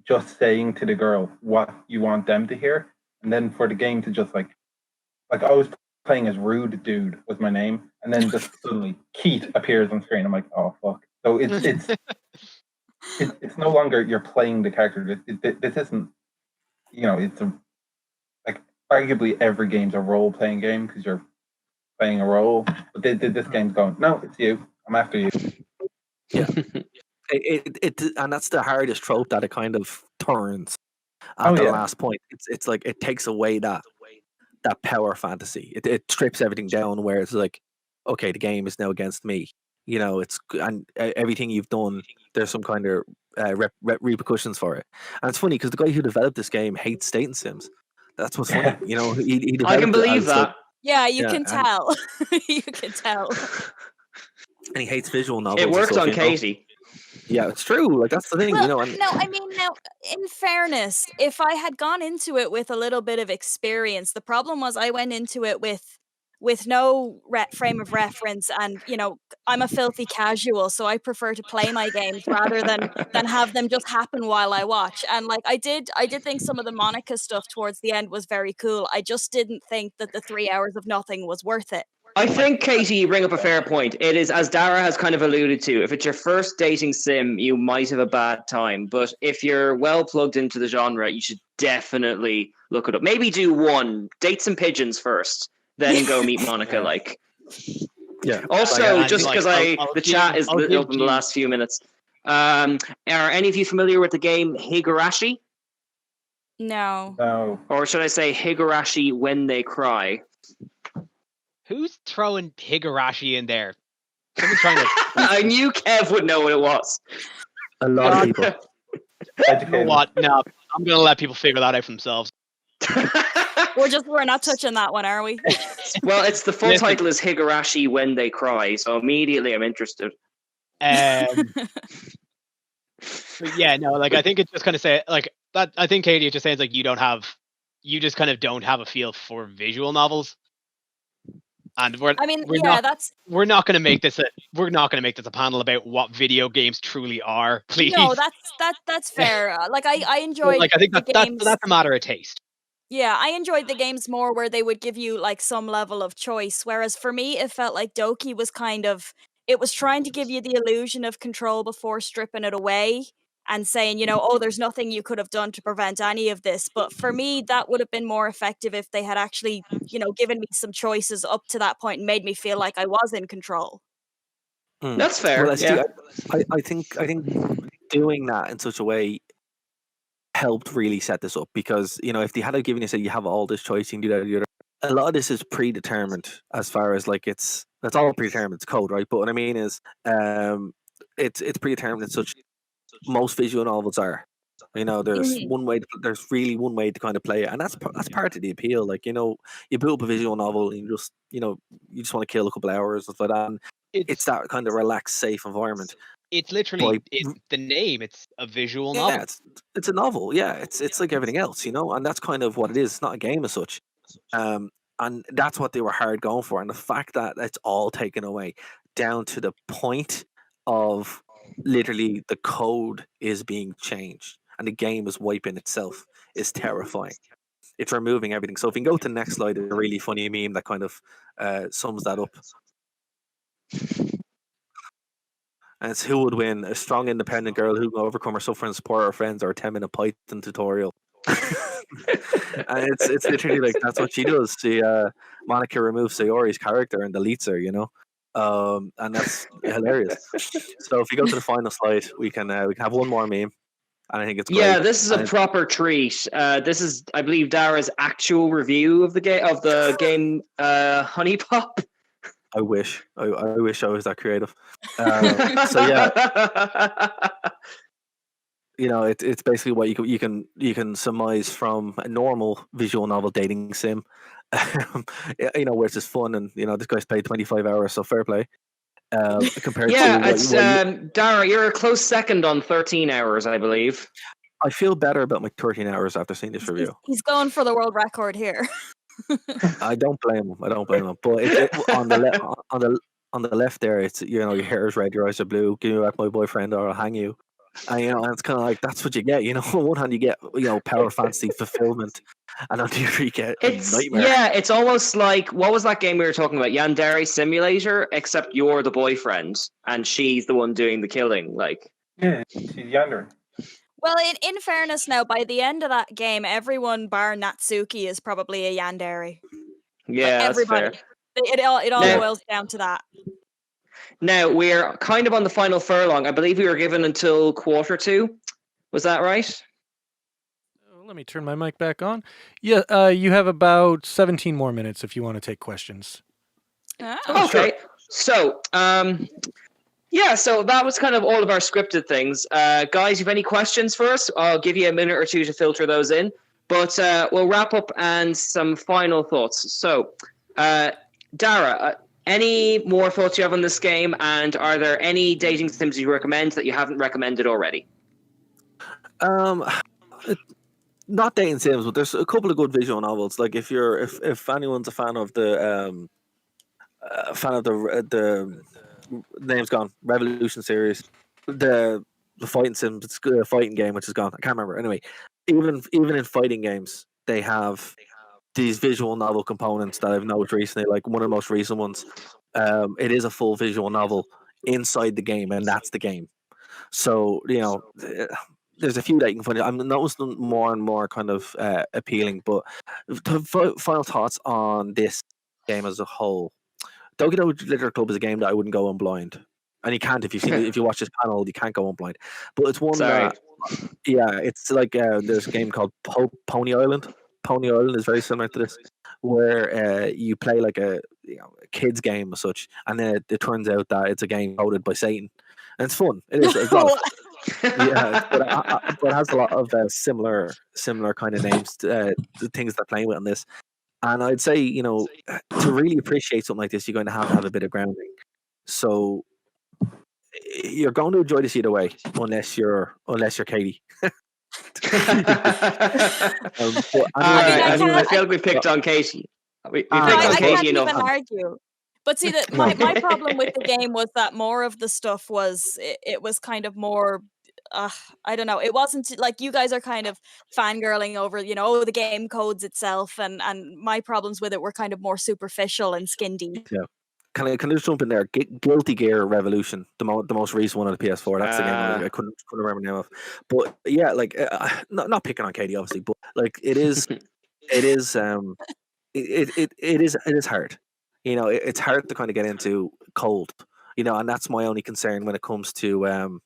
just saying to the girl what you want them to hear, and then for the game to just like I was playing as Rude Dude was my name, and then just suddenly Keith appears on screen. I'm like, oh fuck! So it's no longer you're playing the character. This isn't, it's like arguably every game's a role playing game because you're playing a role. But this game's going, no, it's you. I'm after you. Yeah, and that's the hardest trope that it kind of turns at the last point. It's like it takes away that power fantasy. It strips everything down where it's like, okay, the game is now against me. It's and everything you've done, there's some kind of repercussions for it. And it's funny because the guy who developed this game hates dating sims. That's what's funny. He I can believe that. Yeah, you can tell. You can tell. And he hates visual novels. It worked on Katie. Yeah, it's true. Like that's the thing, No, I mean, now, in fairness, if I had gone into it with a little bit of experience, the problem was I went into it with with no frame of reference, and I'm a filthy casual, so I prefer to play my games rather than have them just happen while I watch. And like I did think some of the Monica stuff towards the end was very cool. I just didn't think that the 3 hours of nothing was worth it. I think, Katie, you bring up a fair point. It is, as Dara has kind of alluded to, if it's your first dating sim, you might have a bad time. But if you're well plugged into the genre, you should definitely look it up. Maybe do one, date some pigeons first, then go meet Monica. Like, Yeah. Also, Like, just because the chat is lit up in the last few minutes. Are any of you familiar with the game Higurashi? No. No. Or should I say Higurashi When They Cry? Who's throwing Higurashi in there? Someone's trying to. I knew Kev would know what it was. A lot of people. You know Educated. what? No, I'm gonna let people figure that out for themselves. We're not touching that one, are we? Well, it's the full Listen. title is Higurashi When They Cry, so immediately I'm interested. But yeah, no, like I think it's just kind of say like that. I think Katie, it just says like you just kind of don't have a feel for visual novels. And we're not going to make this a panel about what video games truly are. Please, No, that's fair. Like I enjoyed. like I think the games. that's a matter of taste. Yeah, I enjoyed the games more where they would give you like some level of choice. Whereas for me, it felt like Doki was it was trying to give you the illusion of control before stripping it away and saying, oh, there's nothing you could have done to prevent any of this. But for me, that would have been more effective if they had actually, given me some choices up to that point and made me feel like I was in control. That's fair. Well, Yeah. I think doing that in such a way helped really set this up, because if they had given you said you have all this choice, you can do that, the other. A lot of this is predetermined as far as like that's all predetermined. It's code, right? But what I mean is, it's predetermined in such. Most visual novels are. There's there's really one way to kind of play it, and that's part of the appeal. Like, you build up a visual novel and you just want to kill a couple hours, stuff like that. And it's that kind of relaxed, safe environment. It's literally the name. It's a visual novel. Yeah, it's a novel. Yeah, it's like everything else, and that's kind of what it is. It's not a game as such. And that's what they were hard going for. And the fact that it's all taken away down to the point of literally the code is being changed and the game is wiping itself is terrifying. It's removing everything. So if you can go to the next slide, it's a really funny meme that kind of sums that up. And it's who would win: a strong, independent girl who can overcome her suffering and support her friends, or a 10-minute Python tutorial. And it's literally like that's what she does. She Monica removes Sayori's character and deletes her, and that's hilarious. So if you go to the final slide, we can have one more meme, and I think it's great. Yeah, this is a proper treat. This is, I believe, Dara's actual review of the game Honey Pop. I wish I was that creative. So yeah. It's basically what you can surmise from a normal visual novel dating sim, where it's just fun, and this guy's played 25 hours, so fair play. Compared to it's Dara, you're a close second on 13 hours, I believe. I feel better about my 13 hours after seeing this review. He's going for the world record here. I don't blame him. But on the left there, it's your hair is red, your eyes are blue. Give me back my boyfriend, or I'll hang you. And and it's kind of like that's what you get. On one hand you get power, fantasy, fulfillment, and on the other you get a nightmare. Yeah, it's almost like, what was that game we were talking about? Yandere Simulator, except you're the boyfriend and she's the one doing the killing. Like, Yeah, she's yandering. Well, in fairness, now by the end of that game, everyone bar Natsuki is probably a yandere. Yeah, that's everybody. fair. It all boils down to that. Now, we're kind of on the final furlong. I believe we were given until Q2. Was that right? Let me turn my mic back on. Yeah, you have about 17 more minutes if you want to take questions. Oh. Okay. So, so that was kind of all of our scripted things. Guys, you have any questions for us? I'll give you a minute or two to filter those in. But we'll wrap up and some final thoughts. So, Dara, any more thoughts you have on this game, and are there any dating sims you recommend that you haven't recommended already? Not dating sims, but there's a couple of good visual novels. Like if anyone's a fan of the fan of the name's gone. Revolution series, the fighting sim, fighting game, which is gone. I can't remember. Anyway, even in fighting games, they have these visual novel components that I've noticed recently. Like one of the most recent ones, it is a full visual novel inside the game, and that's the game. So there's a few that you can find. I'm noticing them more and more kind of appealing. But final thoughts on this game as a whole. Doki Doki Literature Club is a game that I wouldn't go on blind, and you can't if you've seen it. If you watch this panel, you can't go on blind. But it's one Sorry. that, yeah, it's like there's a game called Pony Island. Pony Island is very similar to this, where you play like a kids game or such, and then it turns out that it's a game coded by Satan, and it's fun. It is. It's a lot of fun. Yeah, but it has a lot of similar kind of names, the things they're playing with on this. And I'd say, to really appreciate something like this, you're going to have a bit of grounding. So you're going to enjoy this either way, unless you're Katie. I feel like we picked on Katie. We picked on I Katie can't enough. even argue. But see, that my problem with the game was that more of the stuff was it was kind of more. I don't know. It wasn't like you guys are kind of fangirling over, the game codes itself, and my problems with it were kind of more superficial and skin deep. Yeah. Can I just jump in there? Guilty Gear Revolution, the most recent one on the PS4. That's the game I couldn't remember the name of. But yeah, like not picking on Katie, obviously, but like it is it is hard. It's hard to kind of get into cold. And that's my only concern when it comes to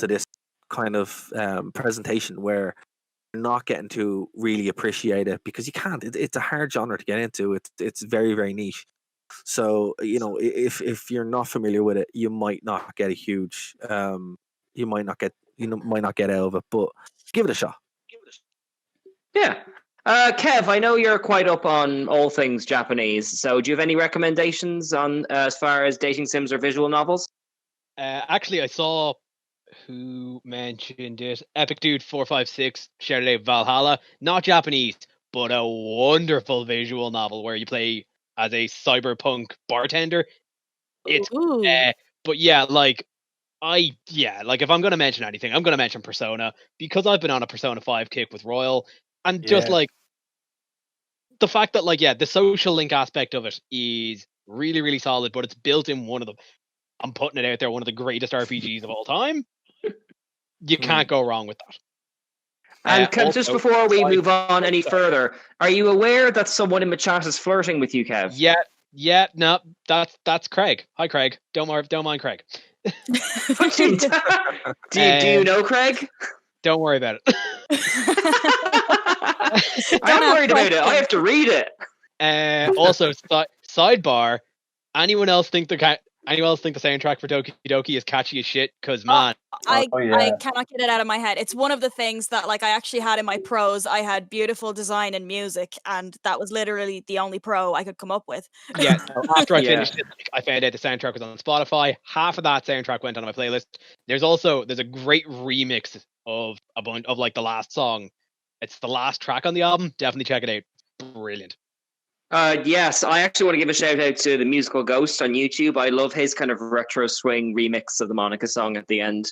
this kind of presentation, where you're not getting to really appreciate it because you can't. It's a hard genre to get into. It's very, very niche. So if you're not familiar with it, you might not get a huge. You might not get out of it, but give it a shot. Yeah. Kev, I know you're quite up on all things Japanese. So do you have any recommendations on as far as dating sims or visual novels? Actually, I saw who mentioned it. Epic Dude 456 shouted out Valhalla. Not Japanese, but a wonderful visual novel where you play as a cyberpunk bartender. It's but yeah, like if I'm gonna mention anything, I'm gonna mention Persona, because I've been on a Persona 5 kick with Royal, and just like the fact that the social link aspect of it is really, really solid, but it's built in one of the, I'm putting it out there, one of the greatest RPGs of all time. You can't go wrong with that. And also, just before we move on any further, are you aware that someone in the chat is flirting with you, Kev? Yeah, no, that's Craig. Hi, Craig. Don't mind Craig. Do you know Craig? Don't worry about it. I'm worried about it. I have to read it. Also, sidebar. Anyone else think the soundtrack for Doki Doki is catchy as shit? Because man, I cannot get it out of my head. It's one of the things that I actually had in my pros. I had beautiful design and music, and that was literally the only pro I could come up with. Yeah. After I finished it, I found out the soundtrack was on Spotify. Half of that soundtrack went on my playlist. There's a great remix of a bunch of the last song. It's the last track on the album. Definitely check it out. Brilliant. Yes, I actually want to give a shout out to the Musical Ghost on YouTube. I love his kind of retro swing remix of the Monica song at the end.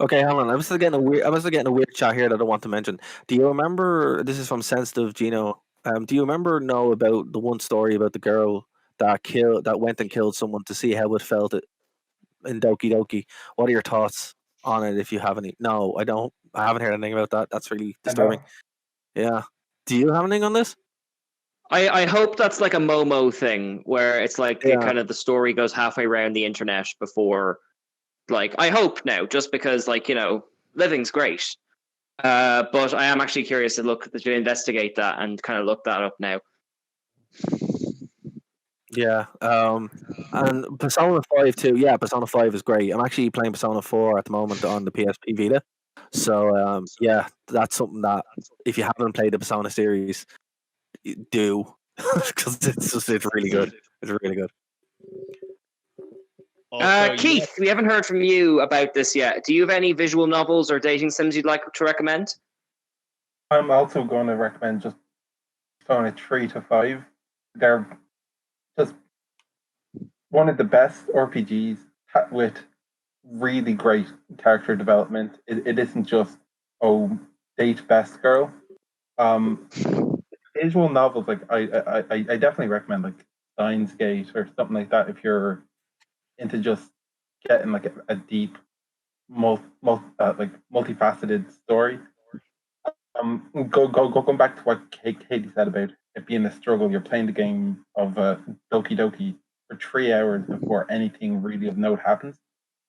Okay, hold on. I'm still getting a weird chat here that I want to mention. Do you remember? This is from Sensitive Gino. Do you know about the one story about the girl that went and killed someone to see how it felt in Doki Doki? What are your thoughts on it? If you have any? No, I don't. I haven't heard anything about that. That's really disturbing. Yeah. Do you have anything on this? I hope that's like a Momo thing where it's kind of the story goes halfway around the internet before. I hope now, just because living's great. But I am actually curious to investigate that and kind of look that up now. Yeah. And Persona 5 too. Yeah, Persona 5 is great. I'm actually playing Persona 4 at the moment on the PSP Vita. So yeah, that's something that if you haven't played the Persona series, do, because it's really good. It's really good. Keith, we haven't heard from you about this yet. Do you have any visual novels or dating sims you'd like to recommend? I'm also going to recommend just Persona 3 to 5. they're just one of the best RPGs with really great character development. It isn't just date best girl. Visual novels, like I definitely recommend like Steins Gate or something like that if you're into just getting like a deep, multifaceted story. Going back to what Katie said about it being a struggle. You're playing the game of Doki Doki for 3 hours before anything really of note happens.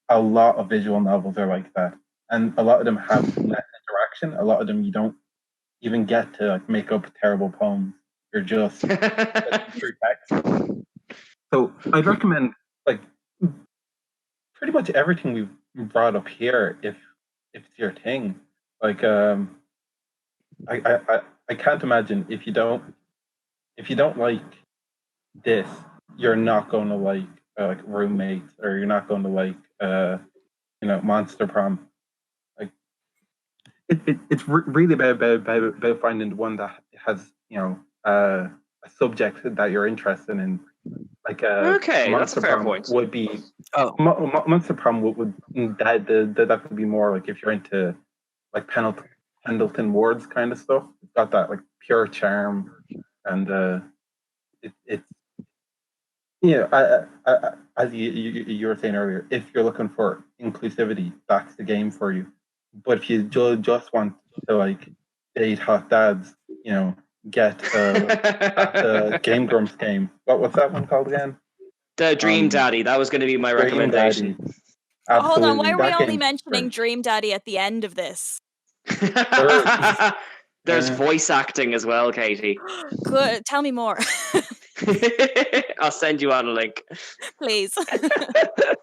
A lot of visual novels are like that, and a lot of them have less interaction. A lot of them you don't even get to like make up terrible poems. You're just through text. So I'd recommend like pretty much everything we've brought up here if it's your thing. Like I can't imagine if you don't like this, you're not going to like roommates, or you're not going to like Monster Prom. Like it's really about finding one that has a subject that you're interested in. Like Okay, that's a Monster fair Prom point. would be Monster Prom would that would be more like if you're into like Pendleton Ward's kind of stuff. It's got that like pure charm, and it's as you were saying earlier, if you're looking for inclusivity, that's the game for you. But if you just want to like date hot dads, get the Game Grumps game. What's that one called again? The Dream Daddy. That was going to be my Dream recommendation. Daddy. Hold on, why are we That only game's mentioning great. Dream Daddy at the end of this? There's voice acting as well, Katie. Good. Tell me more, I'll send you on a link. please.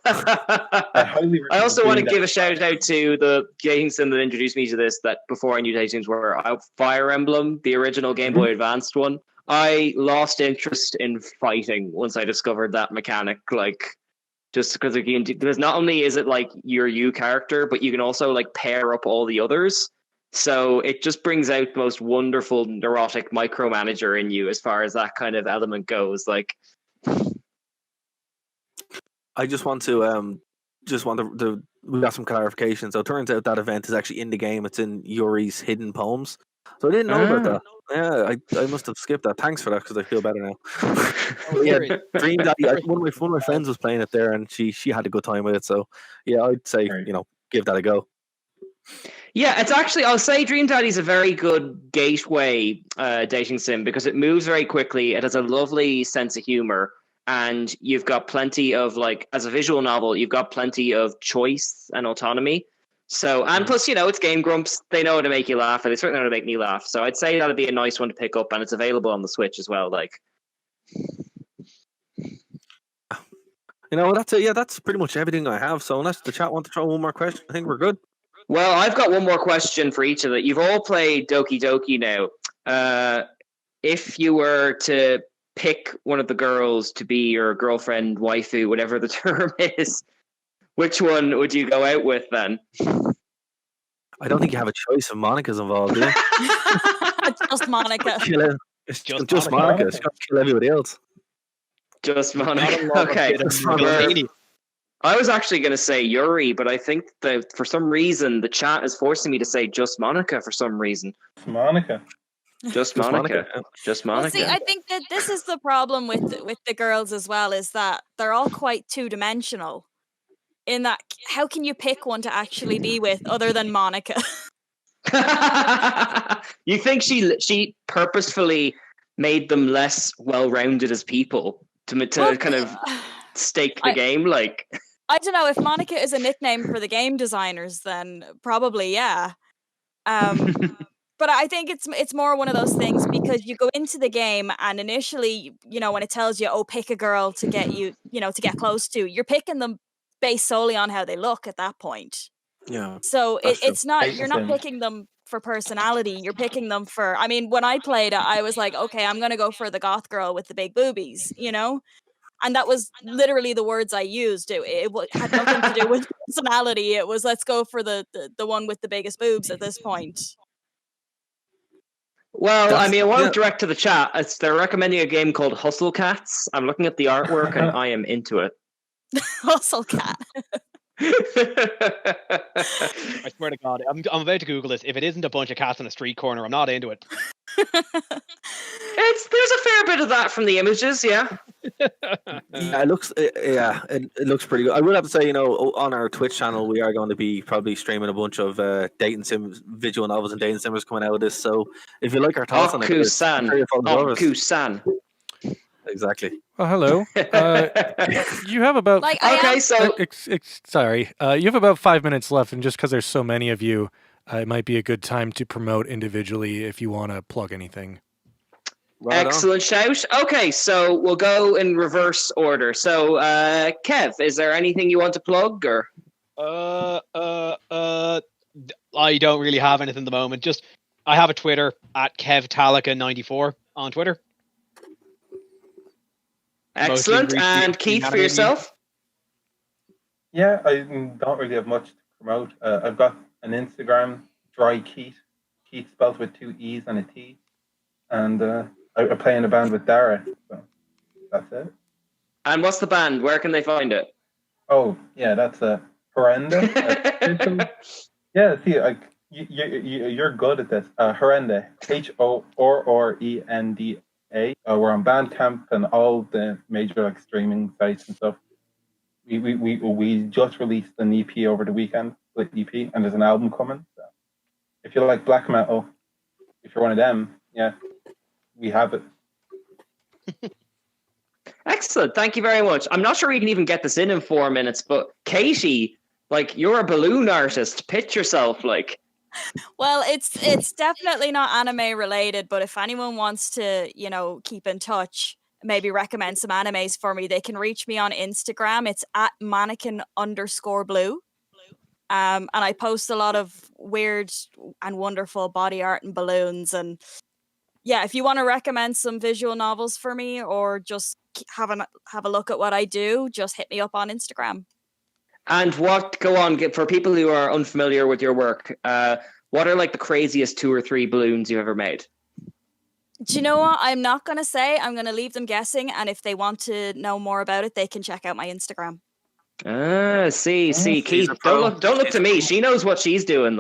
I also want to give a shout out to the dating sim that introduced me to this, that before I knew dating sims were Fire Emblem, the original Game Boy Advanced one. I lost interest in fighting once I discovered that mechanic, like just because because not only is it like your you character, but you can also like pair up all the others. So it just brings out the most wonderful neurotic micromanager in you as far as that kind of element goes. Like, I just want to we got some clarification. So it turns out that event is actually in the game. It's in Yuri's Hidden Poems. So I didn't know about that. Yeah, I must have skipped that. Thanks for that, because I feel better now. Yeah, Dream Daddy. One of my friends was playing it there, and she had a good time with it. So yeah, I'd say give that a go. Yeah, it's actually, I'll say Dream Daddy's a very good gateway dating sim because it moves very quickly. It has a lovely sense of humor, and you've got plenty of, like, as a visual novel, you've got plenty of choice and autonomy. So, and plus, it's Game Grumps. They know how to make you laugh, and they certainly know how to make me laugh. So I'd say that'd be a nice one to pick up, and it's available on the Switch as well. Like, That's it. Yeah, that's pretty much everything I have. So unless the chat want to throw one more question, I think we're good. well, I've got one more question for each of you. You've all played Doki Doki now. If you were to pick one of the girls to be your girlfriend, waifu, whatever the term is, which one would you go out with then? I don't think you have a choice if Monica's involved, do you? Just Monica. It's just Monica. She's got to kill everybody else. Just Monica. Okay. I was actually going to say Yuri, but I think that for some reason the chat is forcing me to say just Monica for some reason. Monica. Just Monica. Just Monica. Well, see, I think that this is the problem with the girls as well, is that they're all quite two-dimensional. In that, how can you pick one to actually be with other than Monica? You think she purposefully made them less well-rounded as people to kind of stake the game? Like, I don't know, if Monica is a nickname for the game designers, then probably yeah. But I think it's more one of those things, because you go into the game and initially, when it tells you, pick a girl to get you, to get close to, you're picking them based solely on how they look at that point. Yeah. So it's not, you're not picking them for personality. You're picking them for, I mean, when I played it, I was like, okay, I'm going to go for the goth girl with the big boobies, And that was literally the words I used. It had nothing to do with personality. It was, let's go for the one with the biggest boobs at this point. Well, I mean, I want yeah. to direct to the chat. They're recommending a game called Hustle Cats. I'm looking at the artwork and I am into it. Hustle cat. I swear to God, I'm about to Google this. If it isn't a bunch of cats on a street corner, I'm not into it. There's a fair bit of that from the images, yeah. Yeah, it looks it looks pretty good. I would have to say, on our Twitch channel, we are going to be probably streaming a bunch of dating sims, visual novels, and dating sims coming out of this. So if you like our thoughts on it, Oku-san. Oku-san. Exactly. Well, hello. You have about Like, sorry. You have about 5 minutes left, and just because there's so many of you, it might be a good time to promote individually if you want to plug anything. Right Excellent shout. Okay, so we'll go in reverse order. So, Kev, is there anything you want to plug, or? I don't really have anything at the moment. Just I have a Twitter at KevTalika94 on Twitter. Excellent. Mostly And Keith, for yourself? Yeah, I don't really have much to promote. I've got an Instagram, Dry Keith. Keith spelled with 2 E's and a T. And I play in a band with Dara. So that's it. And what's the band? Where can they find it? Oh, yeah, that's Horrenda. Yeah, see, you're good at this. Horrenda, HORRENDA. We're on Bandcamp and all the major streaming sites and stuff. We just released an EP over the weekend, split EP, and there's an album coming. So if you like black metal, if you're one of them, yeah, we have it. Excellent. Thank you very much. I'm not sure we can even get this in 4 minutes, but Katie, you're a balloon artist. Pitch yourself, Well, it's definitely not anime related, but if anyone wants to, keep in touch, maybe recommend some animes for me, they can reach me on Instagram. It's at mannequin_blue. And I post a lot of weird and wonderful body art and balloons. And yeah, if you want to recommend some visual novels for me or just have a look at what I do, just hit me up on Instagram. And for people who are unfamiliar with your work, what are the craziest 2 or 3 balloons you've ever made? Do you know what? I'm not going to say. I'm going to leave them guessing. And if they want to know more about it, they can check out my Instagram. See, Keith, don't look to me. She knows what she's doing.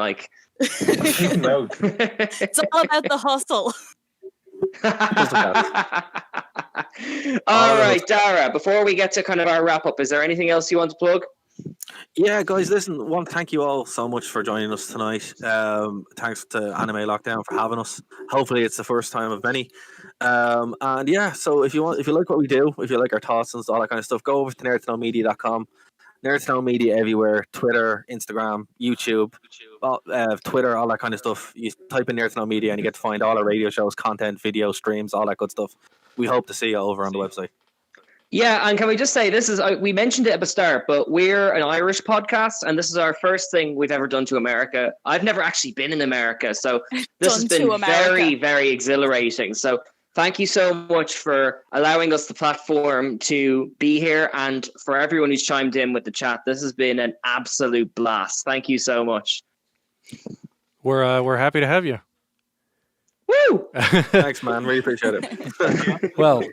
She knows. It's all about the hustle. All right, Dara, before we get to kind of our wrap up, is there anything else you want to plug? Yeah, guys, listen, thank you all so much for joining us tonight. Thanks to Anime Lockdown for having us. Hopefully it's the first time of many. And yeah, so if you like what we do, if you like our thoughts and all that kind of stuff, go over to nerdtoknowmedia.com. Nerd to Know Media everywhere: Twitter, Instagram, YouTube, Twitter, all that kind of stuff. You type in Nerd to Know Media and you get to find all our radio shows, content, video, streams, all that good stuff. We hope to see you over on the website. Yeah, and can we just say, we mentioned it at the start, but we're an Irish podcast, and this is our first thing we've ever done to America. I've never actually been in America, so this has been very, very exhilarating. So thank you so much for allowing us the platform to be here, and for everyone who's chimed in with the chat. This has been an absolute blast. Thank you so much. We're happy to have you. Woo! Thanks, man. Really appreciate it. Well,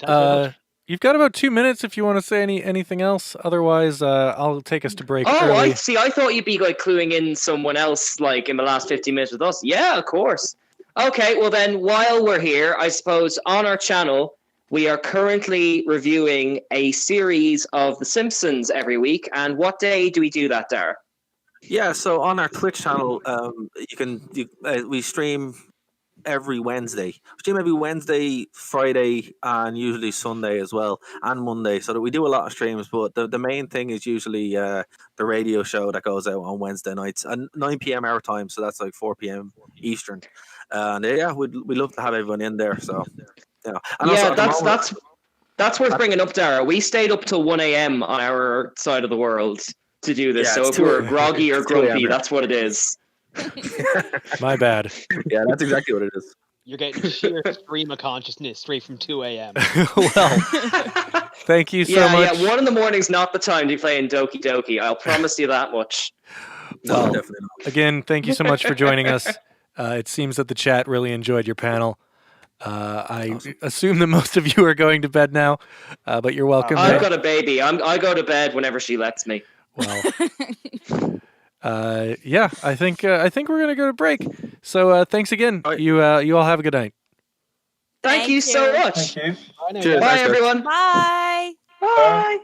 you've got about 2 minutes if you want to say anything else. Otherwise, I'll take us to break early. I see. I thought you'd be cluing in someone else in the last 15 minutes with us. Yeah, of course. Okay, well then, while we're here, I suppose on our channel, we are currently reviewing a series of The Simpsons every week. And what day do we do that, Dara? Yeah, so on our Twitch channel, we stream every Wednesday. We stream every Wednesday, Friday, and usually Sunday as well, and Monday. So that we do a lot of streams, but the main thing is usually the radio show that goes out on Wednesday nights at 9 p.m. our time. So that's 4 p.m. Eastern. And yeah, we'd love to have everyone in there. So and that's worth bringing up, Dara. We stayed up till 1 a.m. on our side of the world to do this. So if we're groggy or grumpy, that's what it is. My bad. Yeah, that's exactly what it is. You're getting sheer stream of consciousness straight from 2 a.m. Well, thank you so much. Yeah, 1 in the morning's not the time to be playing Doki Doki. I'll promise you that much. No, definitely not. Again, thank you so much for joining us. It seems that the chat really enjoyed your panel. I assume that most of you are going to bed now, but you're welcome. I've got a baby. I go to bed whenever she lets me. Well, yeah, I think we're gonna go to break. So thanks again. All right. You all have a good night. Thank you so much. Thank you. Cheers, Bye, thanks, guys. everyone. Bye. Bye.